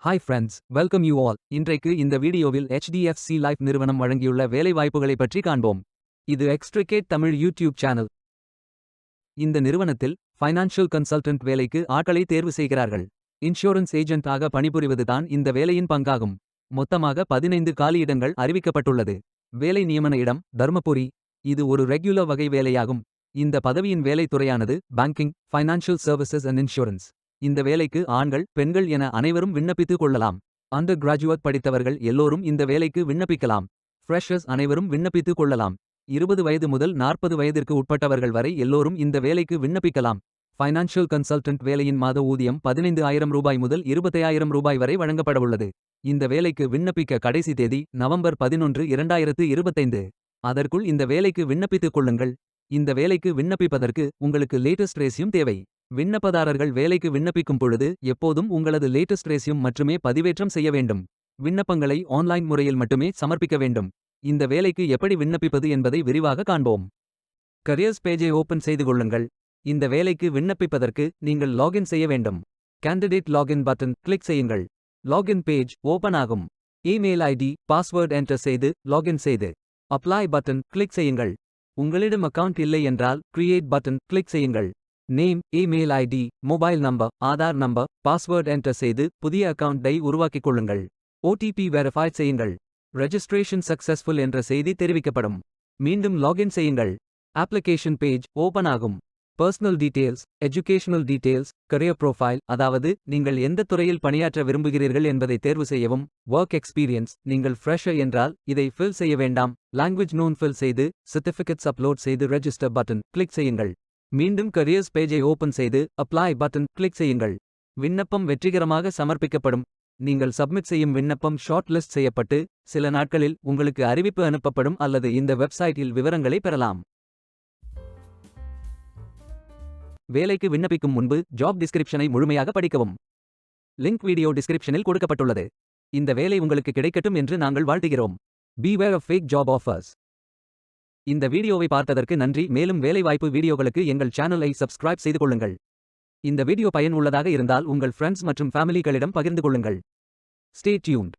Hi friends, welcome you all. இன்றைக்கு இந்த வீடியோவில் HDFC லைஃப் நிறுவனம் வழங்கியுள்ள வேலைவாய்ப்புகளை பற்றி காண்போம். இது எக்ஸ்ட்ரிகேட் தமிழ் யூடியூப் சேனல். இந்த நிறுவனத்தில் ஃபைனான்ஷியல் கன்சல்டன்ட் வேலைக்கு ஆட்களை தேர்வு செய்கிறார்கள். இன்சூரன்ஸ் ஏஜென்ட் ஆக பணிபுரிவதுதான் இந்த வேலையின் பங்காகும். மொத்தமாக 15 காலியிடங்கள் அறிவிக்கப்பட்டுள்ளது. வேலை நியமன இடம் தர்மபுரி. இது ஒரு ரெகுலர் வகை வேலையாகும். இந்த பதவியின் வேலைத்துறையானது banking, financial services and insurance. இந்த வேலைக்கு ஆண்கள், பெண்கள் என அனைவரும் விண்ணப்பித்துக் கொள்ளலாம். அண்டர் கிராஜுவேட் படித்தவர்கள் எல்லோரும் இந்த வேலைக்கு விண்ணப்பிக்கலாம். ஃப்ரெஷர்ஸ் அனைவரும் விண்ணப்பித்துக் கொள்ளலாம். 20 வயது முதல் 40 வயதிற்கு உட்பட்டவர்கள் வரை எல்லோரும் இந்த வேலைக்கு விண்ணப்பிக்கலாம். ஃபைனான்ஷியல் கன்சல்டன்ட் வேலையின் மாத ஊதியம் 15,000 ரூபாய் முதல் 25,000 ரூபாய் வரை வழங்கப்படவுள்ளது. இந்த வேலைக்கு விண்ணப்பிக்க கடைசி தேதி நவம்பர் 11, 2025. அதற்குள் இந்த வேலைக்கு விண்ணப்பித்துக் கொள்ளுங்கள். இந்த வேலைக்கு விண்ணப்பிப்பதற்கு உங்களுக்கு லேட்டஸ்ட் ரெஸ்யூம் தேவை. விண்ணப்பதாரர்கள் வேலைக்கு விண்ணப்பிக்கும் பொழுது எப்போதும் உங்களது லேட்டஸ்ட் ரெஸ்யூம் மட்டுமே பதிவேற்றம் செய்ய வேண்டும். விண்ணப்பங்களை ஆன்லைன் முறையில் மட்டுமே சமர்ப்பிக்க வேண்டும். இந்த வேலைக்கு எப்படி விண்ணப்பிப்பது என்பதை விரிவாக காண்போம். கரியர்ஸ் பேஜை ஓபன் செய்து கொள்ளுங்கள். இந்த வேலைக்கு விண்ணப்பிப்பதற்கு நீங்கள் லாகின் செய்ய வேண்டும். கேண்டிடேட் லாகின் பட்டன் கிளிக் செய்யுங்கள். லாகின் பேஜ் ஓபன் ஆகும். இமெயில் ஐடி, பாஸ்வேர்ட் என்டர் செய்து லாகின் செய்து அப்ளை பட்டன் கிளிக் செய்யுங்கள். உங்களிடம் அக்கவுண்ட் இல்லை என்றால் கிரியேட் பட்டன் கிளிக் செய்யுங்கள். Name, email ID, mobile number, Aadhaar number, password enter செய்து புதிய அக்கவுண்டை உருவாக்கிக் கொள்ளுங்கள். OTP வெரிஃபை செய்யுங்கள். ரெஜிஸ்ட்ரேஷன் சக்சஸ்ஃபுல் என்ற செய்தி தெரிவிக்கப்படும். மீண்டும் லாகின் செய்யுங்கள். அப்ளிகேஷன் பேஜ் ஓபன் ஆகும். Personal details, educational details, career profile, அதாவது நீங்கள் எந்த துறையில் பணியாற்ற விரும்புகிறீர்கள் என்பதை தேர்வு செய்யவும். ஒர்க் எக்ஸ்பீரியன்ஸ், நீங்கள் ஃப்ரெஷர் என்றால் இதை ஃபில் செய்ய வேண்டாம். லாங்குவேஜ் நோன் ஃபில் செய்து சர்டிஃபிகேட்ஸ் அப்லோட் செய்து ரெஜிஸ்டர் பட்டன் கிளிக் செய்யுங்கள். மீண்டும் கரியர்ஸ் பேஜை ஓபன் செய்து அப்ளை பட்டன் கிளிக் செய்யுங்கள். விண்ணப்பம் வெற்றிகரமாக சமர்ப்பிக்கப்படும். நீங்கள் சப்மிட் செய்யும் விண்ணப்பம் ஷார்ட் லிஸ்ட் செய்யப்பட்டு சில நாட்களில் உங்களுக்கு அறிவிப்பு அனுப்பப்படும் அல்லது இந்த வெப்சைட்டில் விவரங்களை பெறலாம். வேலைக்கு விண்ணப்பிக்கும் முன்பு ஜாப் டிஸ்கிரிப்ஷனை முழுமையாக படிக்கவும். லிங்க் வீடியோ டிஸ்கிரிப்ஷனில் கொடுக்கப்பட்டுள்ளது. இந்த வேலை உங்களுக்கு கிடைக்கட்டும் என்று நாங்கள் வாழ்த்துகிறோம். Beware of fake job offers. இந்த வீடியோவை பார்த்ததற்கு நன்றி. மேலும் வேலைவாய்ப்பு வீடியோகளுக்கு எங்கள் சேனலை சப்ஸ்கிரைப் செய்து கொள்ளுங்கள். இந்த வீடியோ பயன் உள்ளதாக இருந்தால் உங்கள் ஃப்ரெண்ட்ஸ் மற்றும் ஃபேமிலிகளிடம் பகிர்ந்து கொள்ளுங்கள். Stay tuned.